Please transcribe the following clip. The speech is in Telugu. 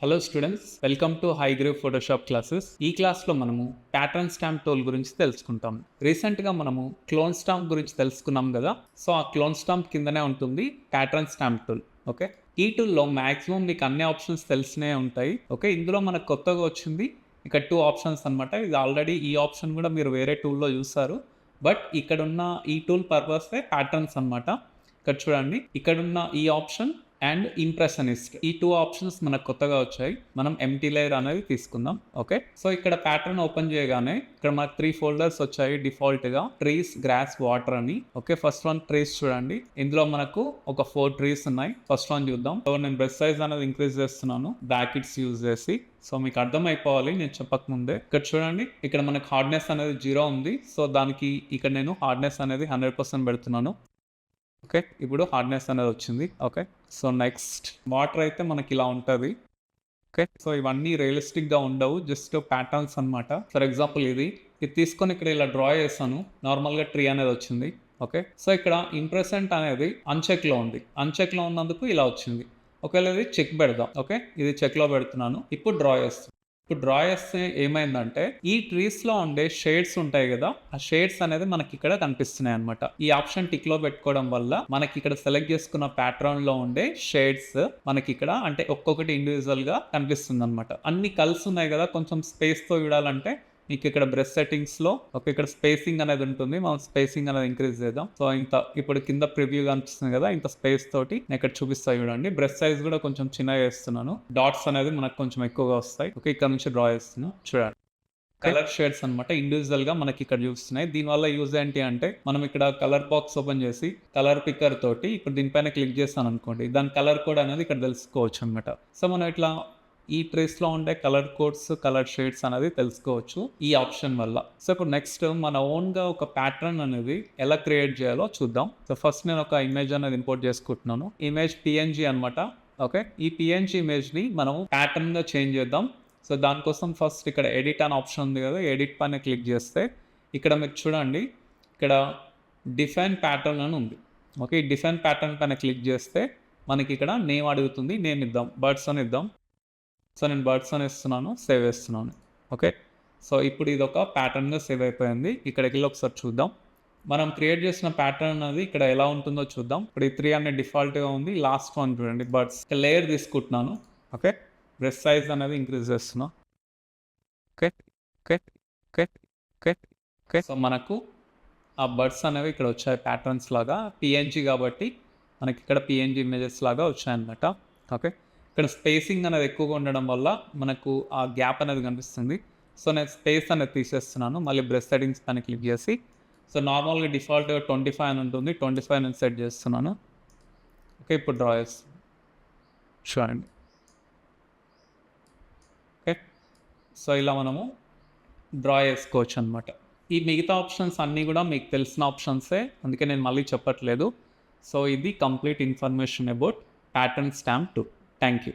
హలో స్టూడెంట్స్, వెల్కమ్ టు హైగ్రేవ్ ఫోటోషాప్ క్లాసెస్. ఈ క్లాస్లో మనము ప్యాటర్న్ స్టాంప్ టూల్ గురించి తెలుసుకుంటాం. రీసెంట్గా మనము క్లోన్ స్టాంప్ గురించి తెలుసుకున్నాం కదా. సో ఆ క్లోన్ స్టాంప్ కిందనే ఉంటుంది ప్యాటర్న్ స్టాంప్ టూల్. ఓకే, ఈ టూల్లో మ్యాక్సిమం మీకు అన్ని ఆప్షన్స్ తెలిసినే ఉంటాయి. ఓకే, ఇందులో మనకు కొత్తగా వచ్చింది ఇక 2 ఆప్షన్స్ అనమాట. ఇది ఆల్రెడీ ఈ ఆప్షన్ కూడా మీరు వేరే టూల్లో చూస్తారు, బట్ ఇక్కడున్న ఈ టూల్ పర్పసే ప్యాటర్న్స్ అనమాట. ఇక్కడ చూడండి, ఇక్కడున్న ఈ ఆప్షన్ అండ్ ఇంప్రెషనిస్ట్, ఈ 2 ఆప్షన్స్ మనకు కొత్తగా వచ్చాయి. మనం ఎంటీ లేయర్ అనేది తీసుకుందాం. ఓకే, సో ఇక్కడ ప్యాటర్న్ ఓపెన్ చేయగానే ఇక్కడ మనకు 3 ఫోల్డర్స్ వచ్చాయి డిఫాల్ట్ గా. ట్రీస్, గ్రాస్, వాటర్ అని. ఓకే, ఫస్ట్ వన్ ట్రీస్ చూడండి. ఇందులో మనకు ఒక 4 ట్రీస్ ఉన్నాయి. ఫస్ట్ వన్ చూద్దాం. సో నేను బ్రష్ సైజ్ అనేది ఇంక్రీజ్ చేస్తున్నాను బ్రాకెట్స్ యూజ్ చేసి. సో మీకు అర్థం అయిపోవాలి నేను చెప్పక ముందే. ఇక్కడ చూడండి, ఇక్కడ మనకు హార్డ్నెస్ అనేది 0 ఉంది. సో దానికి ఇక్కడ నేను హార్డ్నెస్ అనేది 100% పెడుతున్నాను. ఓకే, ఇప్పుడు హార్డ్నెస్ అనేది వచ్చింది. ఓకే, సో నెక్స్ట్ వాటర్ అయితే మనకి ఇలా ఉంటుంది. ఓకే, సో ఇవన్నీ రియలిస్టిక్గా ఉండవు, జస్ట్ ప్యాటర్న్స్ అనమాట. ఫర్ ఎగ్జాంపుల్ ఇది తీసుకొని ఇక్కడ ఇలా డ్రా చేస్తాను, నార్మల్గా ట్రీ అనేది వచ్చింది. ఓకే, సో ఇక్కడ ఇంప్రెసెంట్ అనేది అన్చెక్లో ఉంది. అన్చెక్లో ఉన్నందుకు ఇలా వచ్చింది. ఒకవేళ ఇది చెక్ పెడదాం. ఓకే, ఇది చెక్లో పెడుతున్నాను. ఇప్పుడు డ్రా చేస్తాను. ఇప్పుడు డ్రా చేస్తే ఏమైందంటే ఈ ట్రీస్లో ఉండే షేడ్స్ ఉంటాయి కదా, ఆ షేడ్స్ అనేది మనకి ఇక్కడ కనిపిస్తున్నాయి అనమాట. ఈ ఆప్షన్ టిక్ లో పెట్టుకోవడం వల్ల మనకి ఇక్కడ సెలెక్ట్ చేసుకున్న ప్యాటర్న్ లో ఉండే షేడ్స్ మనకి ఇక్కడ అంటే ఒక్కొక్కటి ఇండివిజువల్ గా కనిపిస్తుంది అనమాట. అన్ని కలిసి ఉన్నాయి కదా, కొంచెం స్పేస్ తో చూడాలంటే మీకు ఇక్కడ బ్రష్ సెట్టింగ్స్ లో ఇక్కడ స్పేసింగ్ అనేది ఉంటుంది. మనం స్పేసింగ్ అనేది ఇంక్రీజ్ చేద్దాం. సో ఇంత ఇప్పుడు కింద ప్రివ్యూ కనిపిస్తుంది కదా, ఇంత స్పేస్ తోటి నేను ఇక్కడ చూపిస్తా చూడండి. బ్రష్ సైజ్ కూడా కొంచెం చిన్నగా చేస్తున్నాను. డాట్స్ అనేది మనకు కొంచెం ఎక్కువగా వస్తాయి. ఓకే, ఇక్కడ నుంచి డ్రా చేస్తున్నాను చూడండి. కలర్ షేడ్స్ అనమాట ఇండివిజువల్ గా మనకి ఇక్కడ చూస్తున్నాయి. దీనివల్ల యూజ్ ఏంటి అంటే మనం ఇక్కడ కలర్ బాక్స్ ఓపెన్ చేసి కలర్ పిక్కర్ తోటి ఇప్పుడు దీనిపైన క్లిక్ చేస్తాను అనుకోండి, దాని కలర్ కోడ్ అనేది ఇక్కడ తెలుసుకోవచ్చు అనమాట. సో మనం ఇట్లా ఈ ట్రేస్లో ఉండే కలర్ కోడ్స్, కలర్ షేడ్స్ అనేది తెలుసుకోవచ్చు ఈ ఆప్షన్ వల్ల. సో ఇప్పుడు నెక్స్ట్ మన ఓన్గా ఒక ప్యాటర్న్ అనేది ఎలా క్రియేట్ చేయాలో చూద్దాం. సో ఫస్ట్ నేను ఒక ఇమేజ్ అనేది ఇంపోర్ట్ చేసుకుంటున్నాను. ఇమేజ్ పిఎన్జీ అనమాట. ఓకే, ఈ పిఎన్జీ ఇమేజ్ని మనం ప్యాటర్న్గా చేంజ్ చేద్దాం. సో దానికోసం ఫస్ట్ ఇక్కడ ఎడిట్ అనే ఆప్షన్ ఉంది కదా, ఎడిట్ పైన క్లిక్ చేస్తే ఇక్కడ మీరు చూడండి, ఇక్కడ డిఫైన్ ప్యాటర్న్ అని ఉంది. ఓకే, ఈ డిఫైన్ ప్యాటర్న్ పైన క్లిక్ చేస్తే మనకి ఇక్కడ నేమ్ అడుగుతుంది. నేమ్ ఇద్దాం, బర్డ్స్ అని ఇద్దాం. సో నేను బర్డ్స్ అని ఇస్తున్నాను, సేవ్ చేస్తున్నాను. ఓకే, సో ఇప్పుడు ఇది ఒక ప్యాటర్న్గా సేవ్ అయిపోయింది. ఇక్కడికి వెళ్ళి ఒకసారి చూద్దాం. మనం క్రియేట్ చేసిన ప్యాటర్న్ అనేది ఇక్కడ ఎలా ఉంటుందో చూద్దాం. ఇప్పుడు ఈ 3 అనేది డిఫాల్ట్గా ఉంది. లాస్ట్ వన్ చూడండి, బర్డ్స్. లేయర్ తీసుకుంటున్నాను. ఓకే, బ్రష్ సైజ్ అనేది ఇంక్రీజ్ చేస్తున్నా. Okay okay okay okay okay, so మనకు ఆ బర్డ్స్ అనేవి ఇక్కడ వచ్చాయి ప్యాటర్న్స్ లాగా. పిఎన్జీ కాబట్టి మనకి ఇక్కడ పిఎన్జీ ఇమేజెస్ లాగా వచ్చాయన్నమాట. ఓకే, ఇక్కడ స్పేసింగ్ అనేది ఎక్కువగా ఉండడం వల్ల మనకు ఆ గ్యాప్ అనేది కనిపిస్తుంది. సో నేను స్పేస్ అనేది తీసేస్తున్నాను. మళ్ళీ బ్రష్ సెట్టింగ్స్ పైన క్లిక్ చేసి, సో నార్మల్గా డిఫాల్ట్గా 25 అని ఉంటుంది, 25 నేను సెట్ చేస్తున్నాను. ఓకే, ఇప్పుడు డ్రా చేస్తాను చూడండి. ఓకే, సో ఇలా మనము డ్రా చేసుకోవచ్చు అనమాట. ఈ మిగతా ఆప్షన్స్ అన్నీ కూడా మీకు తెలిసిన ఆప్షన్సే, అందుకే నేను మళ్ళీ చెప్పట్లేదు. సో ఇది complete information about pattern stamp 2. Thank you.